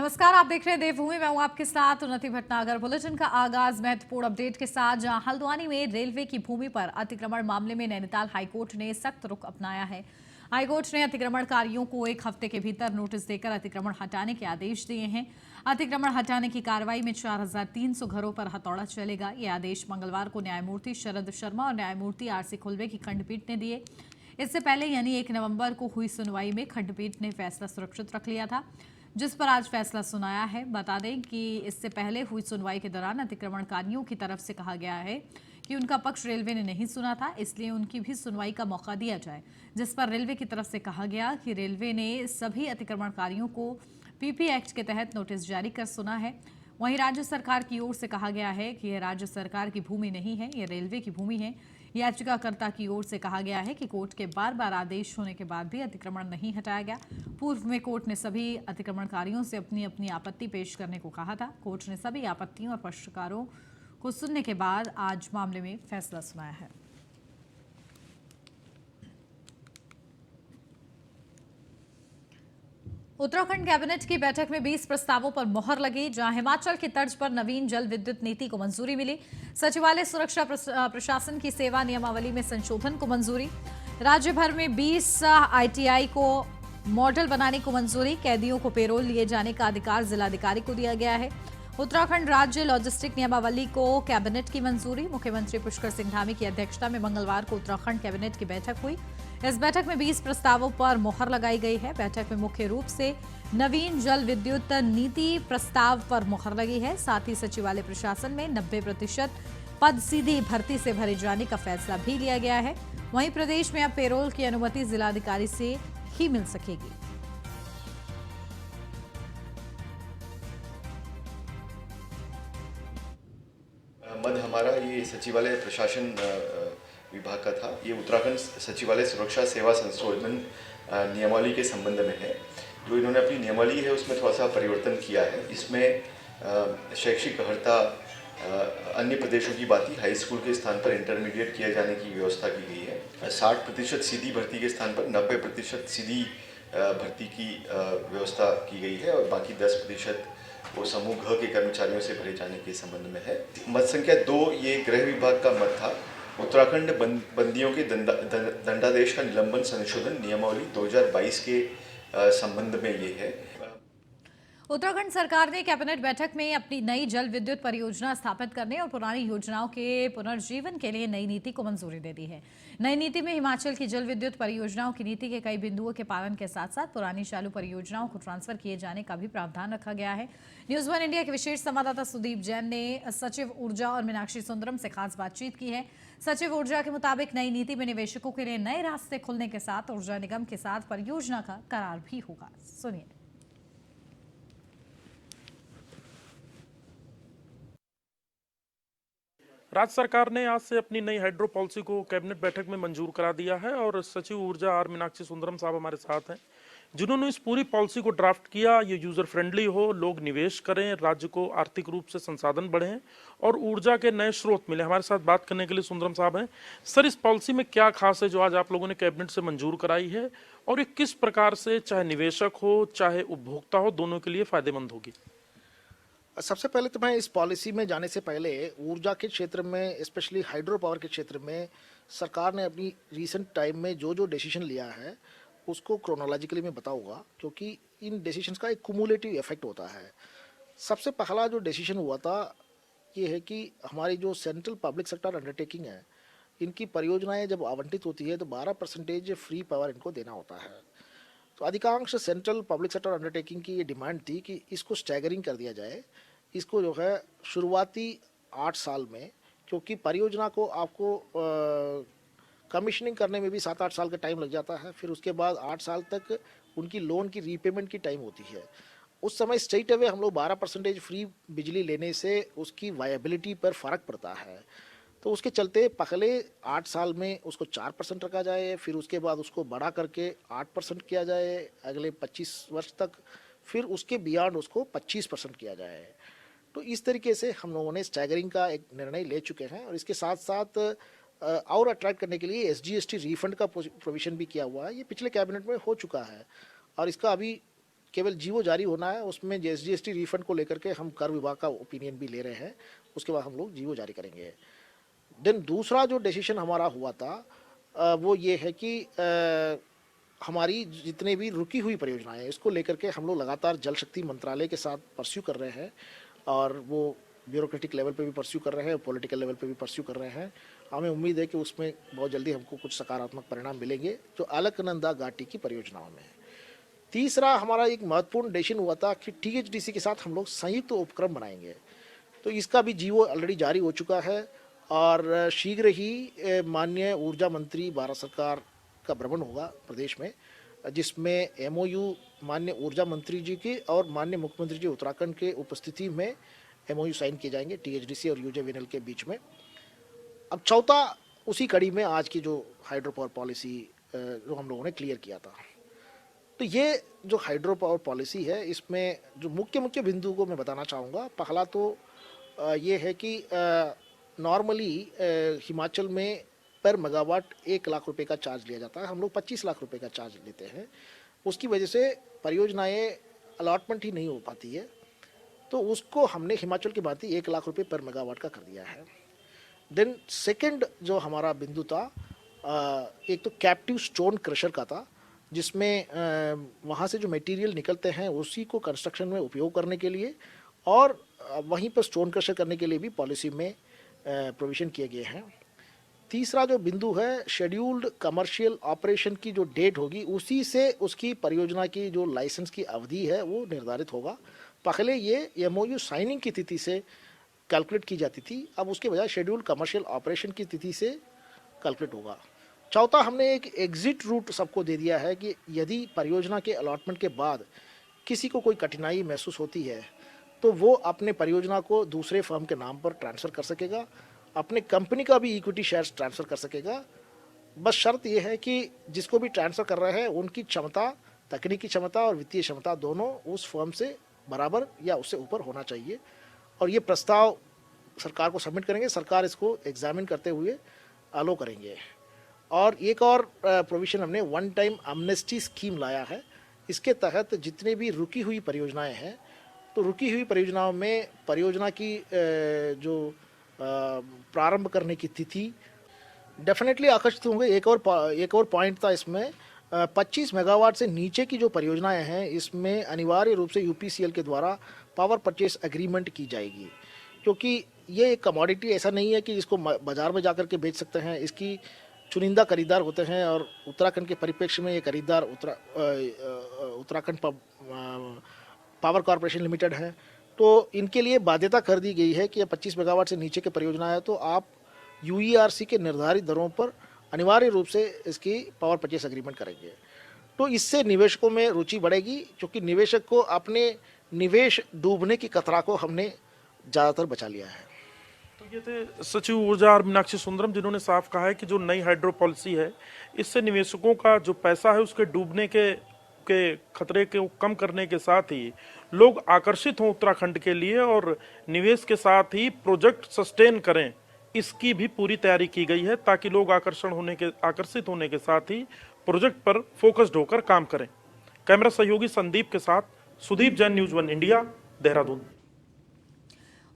नमस्कार, आप देख रहे हैं देवभूमि। मैं हूं आपके साथ उन्नति भटनागर। बुलेटिन का आगाज महत्वपूर्ण अपडेट के साथ, जहां हल्द्वानी में रेलवे की भूमि पर अतिक्रमण मामले में नैनीताल हाईकोर्ट ने सख्त रुख अपनाया है। हाईकोर्ट ने अतिक्रमणकारियों को 1 हफ्ते के भीतर नोटिस देकर अतिक्रमण हटाने के आदेश दिए हैं। अतिक्रमण हटाने की कार्रवाई में 4300 घरों पर हथौड़ा चलेगा। ये आदेश मंगलवार को न्यायमूर्ति शरद शर्मा और न्यायमूर्ति आरसी खुल्बे की खंडपीठ ने दिए। इससे पहले यानी 1 नवंबर को हुई सुनवाई में खंडपीठ ने फैसला सुरक्षित रख लिया था, जिस पर आज फैसला सुनाया है। बता दें कि इससे पहले हुई सुनवाई के दौरान अतिक्रमणकारियों की तरफ से कहा गया है कि उनका पक्ष रेलवे ने नहीं सुना था, इसलिए उनकी भी सुनवाई का मौका दिया जाए, जिस पर रेलवे की तरफ से कहा गया कि रेलवे ने सभी अतिक्रमणकारियों को पीपी एक्ट के तहत नोटिस जारी कर सुना है। वहीं राज्य सरकार की ओर से कहा गया है कि यह राज्य सरकार की भूमि नहीं है, यह रेलवे की भूमि है। याचिकाकर्ता की ओर से कहा गया है कि कोर्ट के बार बार आदेश होने के बाद भी अतिक्रमण नहीं हटाया गया। पूर्व में कोर्ट ने सभी अतिक्रमणकारियों से अपनी अपनी आपत्ति पेश करने को कहा था। कोर्ट ने सभी आपत्तियों और पक्षकारों को सुनने के बाद आज मामले में फैसला सुनाया है। उत्तराखंड कैबिनेट की बैठक में 20 प्रस्तावों पर मोहर लगी, जहां हिमाचल की तर्ज पर नवीन जल विद्युत नीति को मंजूरी मिली। सचिवालय सुरक्षा प्रशासन की सेवा नियमावली में संशोधन को मंजूरी। राज्य भर में 20 आईटीआई को मॉडल बनाने को मंजूरी। कैदियों को पेरोल लिए जाने का अधिकार जिलाधिकारी को दिया गया है। उत्तराखंड राज्य लॉजिस्टिक नियमावली को कैबिनेट की मंजूरी। मुख्यमंत्री पुष्कर सिंह धामी की अध्यक्षता में मंगलवार को उत्तराखंड कैबिनेट की बैठक हुई। इस बैठक में 20 प्रस्तावों पर मोहर लगाई गई है। बैठक में मुख्य रूप से नवीन जल विद्युत नीति प्रस्ताव पर मोहर लगी है। साथ ही सचिवालय प्रशासन में 90% पद सीधी भर्ती से भरे जाने का फैसला भी लिया गया है। वहीं प्रदेश में अब पेरोल की अनुमति जिलाधिकारी से ही मिल सकेगी। मद हमारा ये सचिवालय प्रशासन विभाग का था। ये उत्तराखंड सचिवालय सुरक्षा सेवा संशोधन नियमावली के संबंध में है। जो इन्होंने अपनी नियमावली है उसमें थोड़ा सा परिवर्तन किया है। इसमें शैक्षिक अर्हता अन्य प्रदेशों की बात ही हाई स्कूल के स्थान पर इंटरमीडिएट किया जाने की व्यवस्था की गई है। 60% सीधी भर्ती के स्थान पर 90% सीधी भर्ती की व्यवस्था की गई है और बाकी 10% वो समूह घ के कर्मचारियों से भरे जाने के संबंध में है। मत संख्या 2 ये गृह विभाग का मत था। उत्तराखंड बंदियों के दंडादेश का निलंबन संशोधन नियमावली 2022 के संबंध में ये है। उत्तराखंड सरकार ने कैबिनेट बैठक में अपनी नई जल विद्युत परियोजना स्थापित करने और पुरानी योजनाओं के पुनर्जीवन के लिए नई नीति को मंजूरी दे दी है। नई नीति में हिमाचल की जल विद्युत परियोजनाओं की नीति के कई बिंदुओं के पालन के साथ साथ पुरानी चालू परियोजनाओं को ट्रांसफर किए जाने का भी प्रावधान रखा गया है। न्यूज 1 इंडिया के विशेष संवाददाता सुदीप जैन ने सचिव ऊर्जा और मीनाक्षी सुंदरम से खास बातचीत की है। सचिव ऊर्जा के मुताबिक नई नीति में निवेशकों के लिए नए रास्ते खुलने के साथ ऊर्जा निगम के साथ परियोजना का करार भी होगा। सुनिए। राज्य सरकार ने आज से अपनी नई हाइड्रो पॉलिसी को कैबिनेट बैठक में मंजूर करा दिया है और सचिव ऊर्जा आर मीनाक्षी सुंदरम साहब हमारे साथ हैं, जिन्होंने इस पूरी पॉलिसी को ड्राफ्ट किया। ये यूजर फ्रेंडली हो, लोग निवेश करें, राज्य को आर्थिक रूप से संसाधन बढ़े और ऊर्जा के नए स्रोत मिले। हमारे साथ बात करने के लिए सुंदरम साहब हैं। सर, इस पॉलिसी में क्या खास है जो आज आप लोगों ने कैबिनेट से मंजूर कराई है और ये किस प्रकार से चाहे निवेशक हो चाहे उपभोक्ता हो दोनों के लिए फायदेमंद होगी? सबसे पहले तो मैं इस पॉलिसी में जाने से पहले ऊर्जा के क्षेत्र में, स्पेशली हाइड्रो पावर के क्षेत्र में सरकार ने अपनी रीसेंट टाइम में जो डिसीजन लिया है उसको क्रोनोलॉजिकली मैं बताऊंगा, क्योंकि इन डिसीजंस का एक कुमुलेटिव इफेक्ट होता है। सबसे पहला जो डिसीजन हुआ था ये है कि हमारी जो सेंट्रल पब्लिक सेक्टर अंडरटेकिंग है, इनकी परियोजनाएं जब आवंटित होती है तो 12% फ्री पावर इनको देना होता है। तो अधिकांश सेंट्रल पब्लिक सेक्टर अंडरटेकिंग की ये डिमांड थी कि इसको स्टैगरिंग कर दिया जाए। इसको जो है शुरुआती 8 साल में, क्योंकि परियोजना को आपको कमीशनिंग करने में भी 7-8 साल का टाइम लग जाता है, फिर उसके बाद 8 साल तक उनकी लोन की रीपेमेंट की टाइम होती है। उस समय स्ट्रेट अवे हम लोग 12% फ्री बिजली लेने से उसकी वायबिलिटी पर फ़र्क पड़ता है। तो उसके चलते पहले 8 साल में उसको 4% रखा जाए, फिर उसके बाद उसको बढ़ा करके 8% किया जाए अगले 25 वर्ष तक, फिर उसके बियॉन्ड उसको 25% किया जाए। तो इस तरीके से हम लोगों ने स्टैगरिंग का एक निर्णय ले चुके हैं और इसके साथ साथ और अट्रैक्ट करने के लिए SGST रिफंड का प्रोविजन भी किया हुआ है। ये पिछले कैबिनेट में हो चुका है और इसका अभी केवल जीवो जारी होना है, उसमें जीएसटी रिफंड को लेकर के हम कर विभाग का ओपिनियन भी ले रहे हैं, उसके बाद हम लोग जीवो जारी करेंगे। देन दूसरा जो डिसीजन हमारा हुआ था वो ये है कि हमारी जितने भी रुकी हुई परियोजनाएं हैं इसको लेकर के हम लोग लगातार जल शक्ति मंत्रालय के साथ परस्यू कर रहे हैं, और वो ब्यूरोक्रेटिक लेवल पे भी परस्यू कर रहे हैं, पॉलिटिकल लेवल पे भी परस्यू कर रहे हैं। हमें उम्मीद है कि उसमें बहुत जल्दी हमको कुछ सकारात्मक परिणाम मिलेंगे जो अलकनंदा घाटी की परियोजनाओं में है। तीसरा हमारा एक महत्वपूर्ण डिसीजन हुआ था कि टीएचडीसी के साथ हम लोग संयुक्त उपक्रम बनाएंगे, तो इसका भी जीवो ऑलरेडी जारी हो चुका है, और शीघ्र ही माननीय ऊर्जा मंत्री भारत सरकार का भ्रमण होगा प्रदेश में, जिसमें एमओयू माननीय ऊर्जा मंत्री जी की और माननीय मुख्यमंत्री जी उत्तराखंड के उपस्थिति में एमओयू साइन किए जाएंगे टीएचडीसी और यूजेवीएनएल के बीच में। अब चौथा उसी कड़ी में आज की जो हाइड्रो पावर पॉलिसी जो हम लोगों ने क्लियर किया था, तो ये जो हाइड्रो पावर पॉलिसी है इसमें जो मुख्य बिंदु को मैं बताना चाहूँगा। पहला तो ये है कि नॉर्मली हिमाचल में पर मेगावाट 1 लाख रुपए का चार्ज लिया जाता है, हम लोग 25 लाख रुपए का चार्ज लेते हैं। उसकी वजह से परियोजनाएं अलॉटमेंट ही नहीं हो पाती है, तो उसको हमने हिमाचल की भांति 1 लाख रुपए पर मेगावाट का कर दिया है। देन सेकंड जो हमारा बिंदु था एक तो कैप्टिव स्टोन क्रशर का था, जिसमें वहाँ से जो मटेरियल निकलते हैं उसी को कंस्ट्रक्शन में उपयोग करने के लिए और वहीं पर स्टोन क्रशर करने के लिए भी पॉलिसी में प्रोविज़न किए गए हैं। तीसरा जो बिंदु है शेड्यूल्ड कमर्शियल ऑपरेशन की जो डेट होगी उसी से उसकी परियोजना की जो लाइसेंस की अवधि है वो निर्धारित होगा। पहले ये एमओयू साइनिंग की तिथि से कैलकुलेट की जाती थी, अब उसके बजाय शेड्यूल्ड कमर्शियल ऑपरेशन की तिथि से कैलकुलेट होगा। चौथा हमने एक एग्जिट रूट सबको दे दिया है कि यदि परियोजना के अलॉटमेंट के बाद किसी को कोई कठिनाई महसूस होती है तो वो अपने परियोजना को दूसरे फर्म के नाम पर ट्रांसफ़र कर सकेगा, अपने कंपनी का भी इक्विटी शेयर्स ट्रांसफ़र कर सकेगा। बस शर्त ये है कि जिसको भी ट्रांसफ़र कर रहे हैं उनकी क्षमता, तकनीकी क्षमता और वित्तीय क्षमता दोनों उस फर्म से बराबर या उससे ऊपर होना चाहिए। और ये प्रस्ताव सरकार को सबमिट करेंगे, सरकार इसको एग्जामिन करते हुए अलो करेंगे। और एक और प्रोविज़न हमने वन टाइम एमनेस्टी स्कीम लाया है। इसके तहत जितने भी रुकी हुई परियोजनाएं हैं, तो रुकी हुई परियोजनाओं में परियोजना की जो प्रारंभ करने की तिथि डेफिनेटली आकर्षित होंगे। एक और पॉइंट था इसमें 25 मेगावाट से नीचे की जो परियोजनाएं हैं इसमें अनिवार्य रूप से यूपीसीएल के द्वारा पावर परचेस एग्रीमेंट की जाएगी, क्योंकि ये एक कमोडिटी ऐसा नहीं है कि इसको बाजार में जाकर के बेच सकते हैं। इसकी चुनिंदा खरीदार होते हैं और उत्तराखंड के परिप्रेक्ष्य में ये खरीदार उत्तराखंड पावर कॉरपोरेशन लिमिटेड है। तो इनके लिए बाध्यता कर दी गई है कि 25 मेगावाट से नीचे की परियोजना है तो आप यूईआरसी के निर्धारित दरों पर अनिवार्य रूप से इसकी पावर परचेस एग्रीमेंट करेंगे। तो इससे निवेशकों में रुचि बढ़ेगी, क्योंकि निवेशक को अपने निवेश डूबने की खतरा को हमने ज़्यादातर बचा लिया है। तो ये थे सचिव ऊर्जा आर मीनाक्षी सुंदरम, जिन्होंने साफ कहा है कि जो नई हाइड्रो पॉलिसी है इससे निवेशकों का जो पैसा है उसके डूबने के खतरे को कम करने के साथ ही लोग आकर्षित हों उत्तराखंड के लिए और निवेश के साथ ही प्रोजेक्ट सस्टेन करें, इसकी भी पूरी तैयारी की गई है ताकि लोग आकर्षित होने के साथ ही प्रोजेक्ट पर फोकस्ड होकर काम करें। कैमरा सहयोगी संदीप के साथ सुदीप जैन, न्यूज़ 1 इंडिया, देहरादून।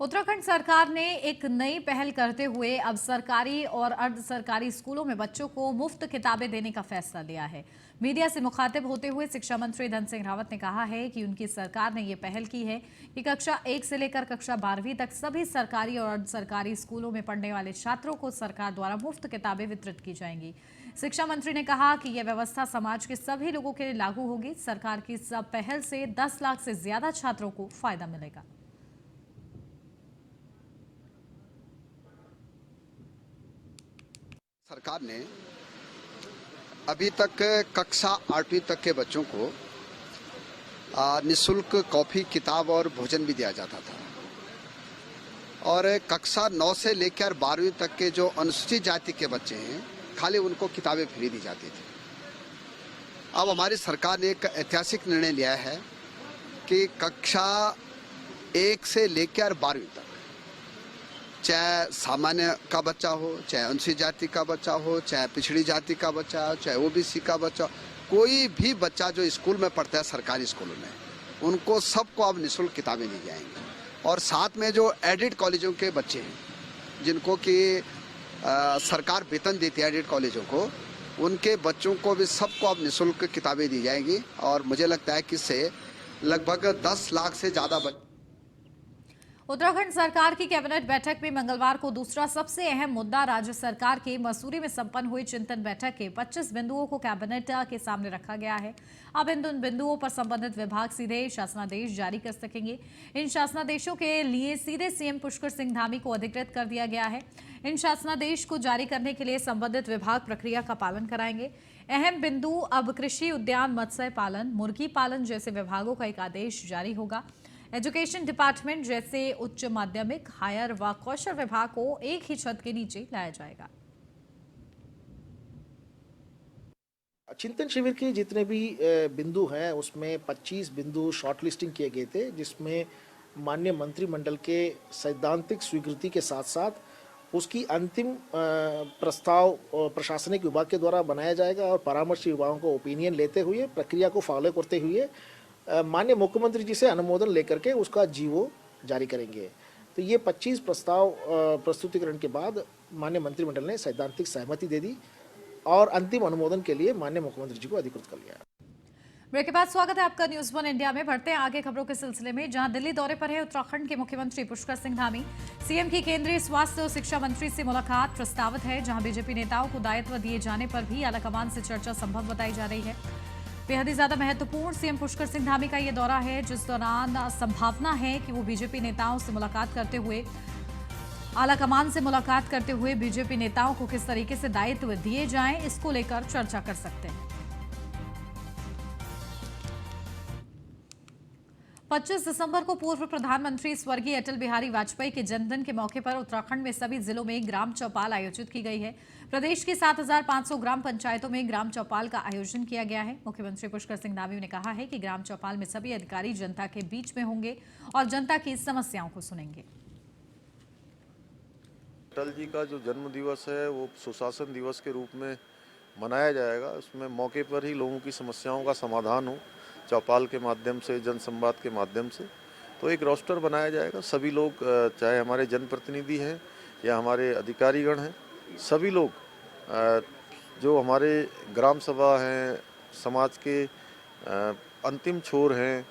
उत्तराखंड सरकार ने एक नई पहल करते हुए अब सरकारी और अर्ध सरकारी स्कूलों में बच्चों को मुफ्त किताबें देने का फैसला लिया है। मीडिया से मुखातिब होते हुए शिक्षा मंत्री धन सिंह रावत ने कहा है कि उनकी सरकार ने ये पहल की है कि कक्षा 1 से लेकर कक्षा 12वीं तक सभी सरकारी और अर्ध सरकारी स्कूलों में पढ़ने वाले छात्रों को सरकार द्वारा मुफ्त किताबें वितरित की जाएंगी। शिक्षा मंत्री ने कहा कि यह व्यवस्था समाज के सभी लोगों के लिए लागू होगी। सरकार की इस पहल से 10 लाख से ज्यादा छात्रों को फायदा मिलेगा। सरकार ने अभी तक कक्षा 8वीं तक के बच्चों को निःशुल्क कॉफी, किताब और भोजन भी दिया जाता था, और कक्षा 9 से लेकर 12वीं तक के जो अनुसूचित जाति के बच्चे हैं खाली उनको किताबें फ्री दी जाती थी। अब हमारी सरकार ने एक ऐतिहासिक निर्णय लिया है कि कक्षा 1 से लेकर 12वीं तक, चाहे सामान्य का बच्चा हो, चाहे अनुसूचित जाति का बच्चा हो, चाहे पिछड़ी जाति का बच्चा हो, चाहे ओबीसी का बच्चा हो, कोई भी बच्चा जो स्कूल में पढ़ता है सरकारी स्कूलों में, उनको सबको अब निःशुल्क किताबें दी जाएंगी। और साथ में जो एडेड कॉलेजों के बच्चे हैं जिनको कि सरकार वेतन देती है एडेड कॉलेजों को, उनके बच्चों को भी सबको अब निःशुल्क किताबें दी जाएंगी। और मुझे लगता है कि इससे लगभग 10 लाख से ज़्यादा उत्तराखंड सरकार की कैबिनेट बैठक में मंगलवार को दूसरा सबसे अहम मुद्दा राज्य सरकार के मसूरी में संपन्न हुई चिंतन बैठक के 25 बिंदुओं को कैबिनेट के सामने रखा गया है। अब इन बिंदुओं पर संबंधित विभाग सीधे शासनादेश जारी कर सकेंगे। इन शासनादेशों के लिए सीधे सीएम पुष्कर सिंह धामी को अधिकृत कर दिया गया है। इन शासनादेश को जारी करने के लिए संबंधित विभाग प्रक्रिया का पालन कराएंगे। अहम बिंदु अब कृषि, उद्यान, मत्स्य पालन, मुर्गी पालन जैसे विभागों का एक आदेश जारी होगा। एजुकेशन डिपार्टमेंट जैसे उच्च माध्यमिक, हायर व कौशल विभाग को एक ही छत के नीचे लाया जाएगा। चिंतन शिविर के जितने भी बिंदु हैं उसमें 25 बिंदु शॉर्टलिस्टिंग किए गए थे, जिसमें माननीय मंत्रिमंडल के सैद्धांतिक स्वीकृति के साथ साथ उसकी अंतिम प्रस्ताव प्रशासनिक विभाग के द्वारा बनाया जाएगा और परामर्श विभागों को ओपिनियन लेते हुए प्रक्रिया को फॉलो करते हुए माननीय मुख्यमंत्री जी से अनुमोदन लेकर के उसका जीवो जारी करेंगे। तो ये 25 प्रस्ताव प्रस्तुतिकरण के बाद माननीय मंत्रिमंडल ने सैद्धांतिक सहमति दे दी और अंतिम अनुमोदन के लिए माननीय मुख्यमंत्री जी को अधिकृत कर लिया। ब्रेक के बाद स्वागत है आपका न्यूज़ 1 इंडिया में। बढ़ते हैं आगे खबरों के सिलसिले में, जहां दिल्ली दौरे पर है उत्तराखंड के मुख्यमंत्री पुष्कर सिंह धामी। सीएम की केंद्रीय स्वास्थ्य और शिक्षा मंत्री से मुलाकात प्रस्तावित है, जहां बीजेपी नेताओं को दायित्व दिए जाने पर भी आलाकमान से चर्चा संभव बताई जा रही है। बेहद ही ज्यादा महत्वपूर्ण सीएम पुष्कर सिंह धामी का ये दौरा है, जिस दौरान संभावना है कि वो बीजेपी नेताओं से मुलाकात करते हुए आलाकमान से मुलाकात करते हुए बीजेपी नेताओं को किस तरीके से दायित्व दिए जाएं, इसको लेकर चर्चा कर सकते हैं। 25 दिसंबर को पूर्व प्रधानमंत्री स्वर्गीय अटल बिहारी वाजपेयी के जन्मदिन के मौके पर उत्तराखंड में सभी जिलों में ग्राम चौपाल आयोजित की गई है। प्रदेश की 7,500 ग्राम पंचायतों में ग्राम चौपाल का आयोजन किया गया है। मुख्यमंत्री पुष्कर सिंह धामी ने कहा है कि ग्राम चौपाल में सभी अधिकारी जनता के बीच में होंगे और जनता की समस्याओं को सुनेंगे। अटल जी का जो जन्म दिवस है वो सुशासन दिवस के रूप में मनाया जाएगा। उसमें मौके पर ही लोगों की समस्याओं का समाधान हो, चौपाल के माध्यम से, जनसंवाद के माध्यम से। तो एक रोस्टर बनाया जाएगा। सभी लोग, चाहे हमारे जनप्रतिनिधि हैं या हमारे अधिकारीगण हैं, सभी लोग जो हमारे ग्राम सभा हैं, समाज के अंतिम छोर हैं,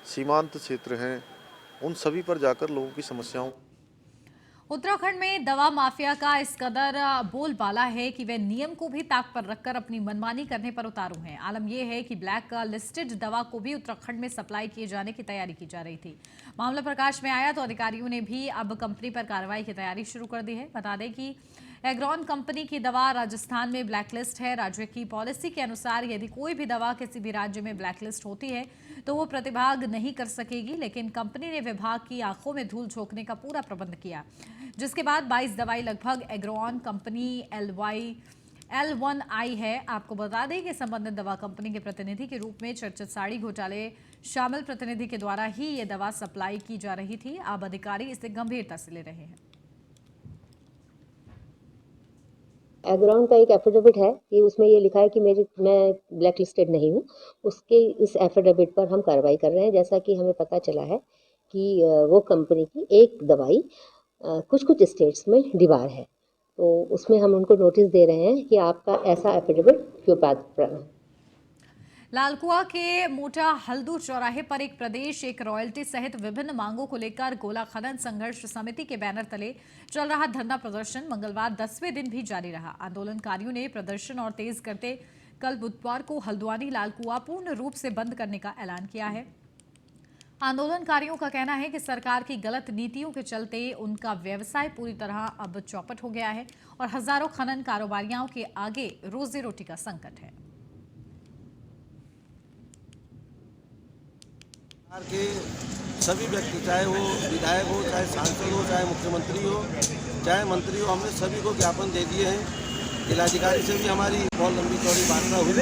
सीमांत क्षेत्र हैं, उन सभी पर जाकर लोगों की समस्याओं। उत्तराखंड में दवा माफिया का इस कदर बोलबाला है कि वे नियम को भी ताक पर रखकर अपनी मनमानी करने पर उतारू हैं। आलम यह है कि ब्लैक लिस्टेड दवा को भी उत्तराखंड में सप्लाई किए जाने की तैयारी की जा रही थी। मामला प्रकाश में आया तो अधिकारियों ने भी अब कंपनी पर कार्रवाई की तैयारी शुरू कर दी है। बता दें कि एग्रॉन कंपनी की दवा राजस्थान में ब्लैकलिस्ट है। राज्य की पॉलिसी के अनुसार यदि कोई भी दवा किसी भी राज्य में ब्लैकलिस्ट होती है तो वो प्रतिभाग नहीं कर सकेगी, लेकिन कंपनी ने विभाग की आंखों में धूल झोंकने का पूरा प्रबंध किया, जिसके बाद 22 दवाई लगभग एग्रॉन कंपनी L1I है। आपको बता दें कि संबंधित दवा कंपनी के प्रतिनिधि के रूप में चर्चित साड़ी घोटाले शामिल प्रतिनिधि के द्वारा ही ये दवा सप्लाई की जा रही थी। अब अधिकारी इसे गंभीरता से ले रहे हैं। एग्रॉन का एक एफिडेविट है कि उसमें ये लिखा है कि मैं ब्लैक लिस्टेड नहीं हूँ। उसके इस एफिडेविट पर हम कार्रवाई कर रहे हैं। जैसा कि हमें पता चला है कि वो कंपनी की एक दवाई कुछ स्टेट्स में डिबार है, तो उसमें हम उनको नोटिस दे रहे हैं कि आपका ऐसा एफिडेविट क्यों पास। लालकुआ के मोटा हल्दू चौराहे पर एक प्रदेश एक रॉयल्टी सहित विभिन्न मांगों को लेकर गोला खनन संघर्ष समिति के बैनर तले चल रहा धरना प्रदर्शन मंगलवार 10वें दिन भी जारी रहा। आंदोलनकारियों ने प्रदर्शन और तेज करते कल बुधवार को हल्द्वानी लालकुआ पूर्ण रूप से बंद करने का ऐलान किया है। आंदोलनकारियों का कहना है कि सरकार की गलत नीतियों के चलते उनका व्यवसाय पूरी तरह अब चौपट हो गया है और हजारों खनन कारोबारियों के आगे रोजी रोटी का संकट है। के सभी व्यक्ति, चाहे वो विधायक हो, चाहे सांसद हो, चाहे मुख्यमंत्री हो, चाहे मंत्री हो, हमने सभी को ज्ञापन दे दिए हैं। जिलाधिकारी से भी हमारी बहुत लंबी चौड़ी वार्ता हुई,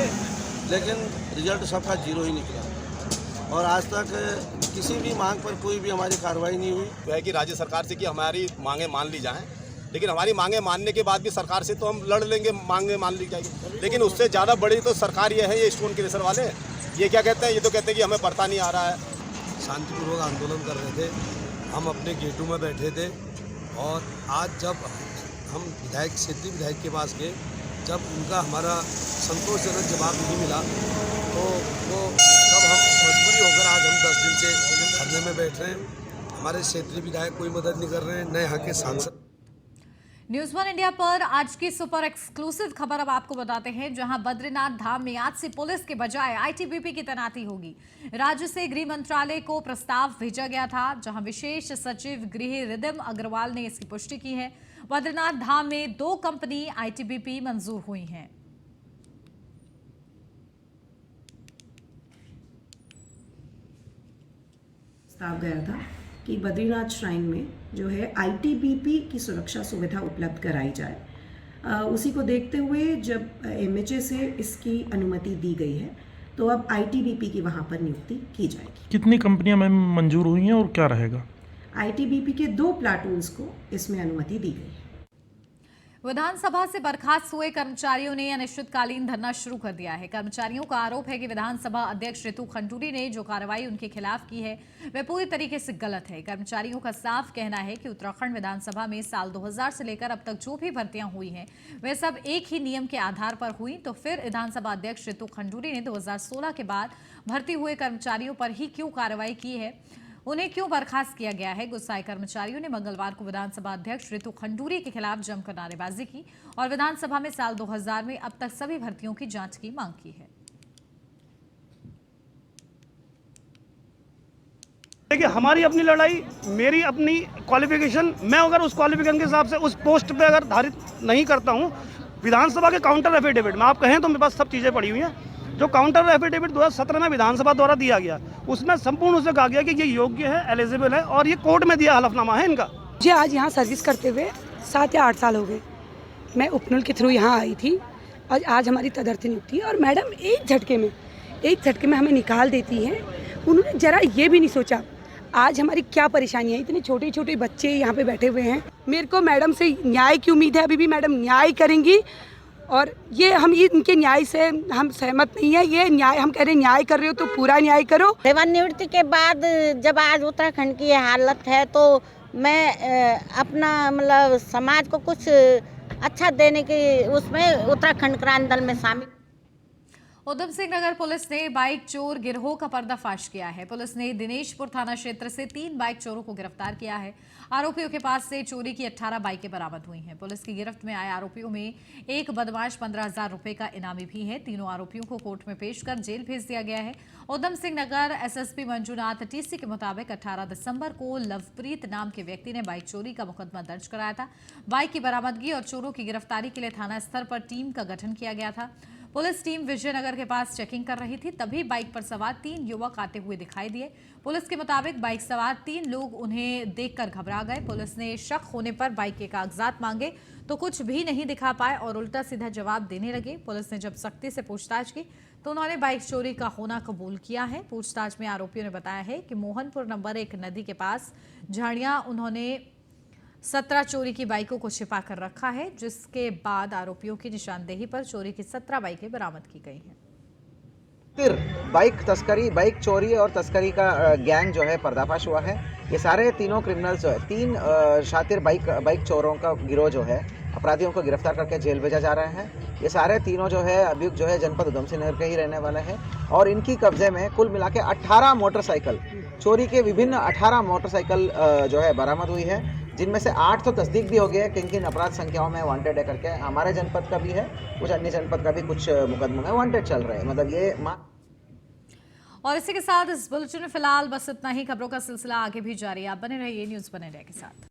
लेकिन रिजल्ट सबका जीरो ही निकला और आज तक किसी भी मांग पर कोई भी हमारी कार्रवाई नहीं हुई। तो है कि राज्य सरकार से कि हमारी मांगें मान ली जाएं, लेकिन हमारी मांगें मानने के बाद भी सरकार से तो हम लड़ लेंगे, मांगें मान ली जाएगी, लेकिन उससे ज़्यादा बड़ी तो सरकार ये है, ये स्टोन क्रेशर वाले। ये क्या कहते हैं, ये तो कहते हैं कि हमें पड़ता नहीं आ रहा है। शांतिपूर्वक आंदोलन कर रहे थे। हम अपने गेटों में बैठे थे और आज जब हम विधायक क्षेत्रीय विधायक के पास गए, जब उनका हमारा संतोषजनक जवाब नहीं मिला तो तब हम मजबूरी होकर आज हम 10 दिन से धरने में बैठ रहे हैं। हमारे क्षेत्रीय विधायक कोई मदद नहीं कर रहे हैं, न यहाँ के सांसद। न्यूज़ 1 इंडिया पर आज की सुपर एक्सक्लूसिव खबर अब आपको बताते हैं, जहां बद्रीनाथ धाम में आज से पुलिस के बजाय आईटीबीपी की तैनाती होगी। राज्य से गृह मंत्रालय को प्रस्ताव भेजा गया था, जहां विशेष सचिव गृह रिदम अग्रवाल ने इसकी पुष्टि की है। बद्रीनाथ धाम में 2 कंपनी आईटीबीपी मंजूर हुई हैं। प्रस्ताव गया था कि बद्रीनाथ श्राइन में जो है आईटीबीपी की सुरक्षा सुविधा उपलब्ध कराई जाए। उसी को देखते हुए जब एमएचए से इसकी अनुमति दी गई है तो अब आईटीबीपी की वहाँ पर नियुक्ति की जाएगी। कितनी कंपनियां मैम मंजूर हुई हैं और क्या रहेगा? आईटीबीपी के 2 प्लाटून्स को इसमें अनुमति दी गई है। विधानसभा से बर्खास्त हुए कर्मचारियों ने अनिश्चितकालीन धरना शुरू कर दिया है। कर्मचारियों का आरोप है कि विधानसभा अध्यक्ष रितु खंडूरी ने जो कार्रवाई उनके खिलाफ की है वह पूरी तरीके से गलत है। कर्मचारियों का साफ कहना है कि उत्तराखंड विधानसभा में साल 2000 से लेकर अब तक जो भी भर्तियां हुई हैं वह सब एक ही नियम के आधार पर हुई, तो फिर विधानसभा अध्यक्ष रितु खंडूरी ने 2016 के बाद भर्ती हुए कर्मचारियों पर ही क्यों कार्रवाई की है, उन्हें क्यों बर्खास्त किया गया है। गुस्साए कर्मचारियों ने मंगलवार को विधानसभा अध्यक्ष रितु खंडूरी के खिलाफ जमकर नारेबाजी की और विधानसभा में साल 2000 में अब तक सभी भर्तियों की जांच की मांग की है। देखिए, हमारी अपनी लड़ाई, मेरी अपनी क्वालिफिकेशन, मैं अगर उस क्वालिफिकेशन के हिसाब से उस पोस्ट पे अगर धारित नहीं करता हूँ, विधानसभा के काउंटर एफिडेविट में आप कहें तो मेरे पास सब चीज़ें पड़ी हुई हैं। जो काउंटर एफिडेविट 2017 में विधानसभा द्वारा दिया गया, उसमें संपूर्ण उसे कहा गया कि ये योग्य है, एलिजिबल है और ये कोर्ट में दिया हलफनामा है इनका। मुझे आज यहाँ सर्विस करते हुए 7 या 8 साल हो गए। मैं उपनुल के थ्रू यहाँ आई थी और आज हमारी तदर्थ नियुक्ति है और मैडम एक झटके में हमें निकाल देती हैं। उन्होंने जरा ये भी नहीं सोचा आज हमारी क्या परेशानी है। इतने छोटे छोटे बच्चे यहाँ पे बैठे हुए हैं। मेरे को मैडम से न्याय की उम्मीद है, अभी भी मैडम न्याय करेंगी और ये हम इनके न्याय से हम सहमत नहीं है। ये न्याय, हम कह रहे हैं न्याय कर रहे हो तो पूरा न्याय करो। सेवानिवृत्ति के बाद जब आज उत्तराखंड की ये हालत है तो मैं अपना मतलब समाज को कुछ अच्छा देने की उसमें उत्तराखंड क्रांति दल में शामिल। उधम सिंह नगर पुलिस ने बाइक चोर गिरोह का पर्दाफाश किया है। पुलिस ने दिनेशपुर थाना क्षेत्र से 3 बाइक चोरों को गिरफ्तार किया है। आरोपियों के पास से चोरी की 18 बाइकें बरामद हुई हैं। पुलिस की गिरफ्त में आए आरोपियों में एक बदमाश 15,000 रुपए का इनामी भी है। तीनों आरोपियों को कोर्ट में पेश कर जेल भेज दिया गया है। उधम सिंह नगर एसएसपी मंजूनाथ टीसी के मुताबिक 18 दिसंबर को लवप्रीत नाम के व्यक्ति ने बाइक चोरी का मुकदमा दर्ज कराया था। बाइक की बरामदगी और चोरों की गिरफ्तारी के लिए थाना स्तर पर टीम का गठन किया गया था। पुलिस टीम विजयनगर के पास चेकिंग कर रही थी, तभी बाइक पर सवार 3 युवक आते हुए दिखाई दिए। पुलिस के मुताबिक बाइक सवार 3 लोग उन्हें देखकर घबरा गए। पुलिस ने शक होने पर बाइक के कागजात मांगे तो कुछ भी नहीं दिखा पाए और उल्टा सीधा जवाब देने लगे। पुलिस ने जब सख्ती से पूछताछ की तो उन्होंने बाइक चोरी का होना कबूल किया है। पूछताछ में आरोपियों ने बताया है कि मोहनपुर नंबर 1 नदी के पास झाड़ियां उन्होंने 17 चोरी की बाइकों को छिपा कर रखा है, जिसके बाद आरोपियों की निशानदेही पर चोरी की 17 बाइकें बरामद की गई हैं। फिर बाइक तस्करी, बाइक चोरी और तस्करी का गैंग जो है पर्दाफाश हुआ है। ये सारे तीनों क्रिमिनल्स जो है, 3 शातिर बाइक चोरों का गिरोह जो है, अपराधियों को गिरफ्तार करके जेल भेजा जा रहा है। ये सारे तीनों जो है अभियुक्त जो है जनपद उधम सिंह नगर के ही रहने वाले हैं और इनकी कब्जे में कुल मिला के 18 मोटरसाइकिल, चोरी के विभिन्न 18 मोटरसाइकिल जो है बरामद हुई है, जिनमें से 8 तो तस्दीक भी हो गया है किन किन अपराध संख्याओं में वांटेड है करके। हमारे जनपद का भी है, कुछ अन्य जनपद का भी कुछ मुकदमों में वांटेड चल रहे हैं। मतलब ये और इसी के साथ इस बुलेटिन में फिलहाल बस इतना ही। खबरों का सिलसिला आगे भी जारी है। आप बने रहिए न्यूज़ 1 इंडिया के साथ।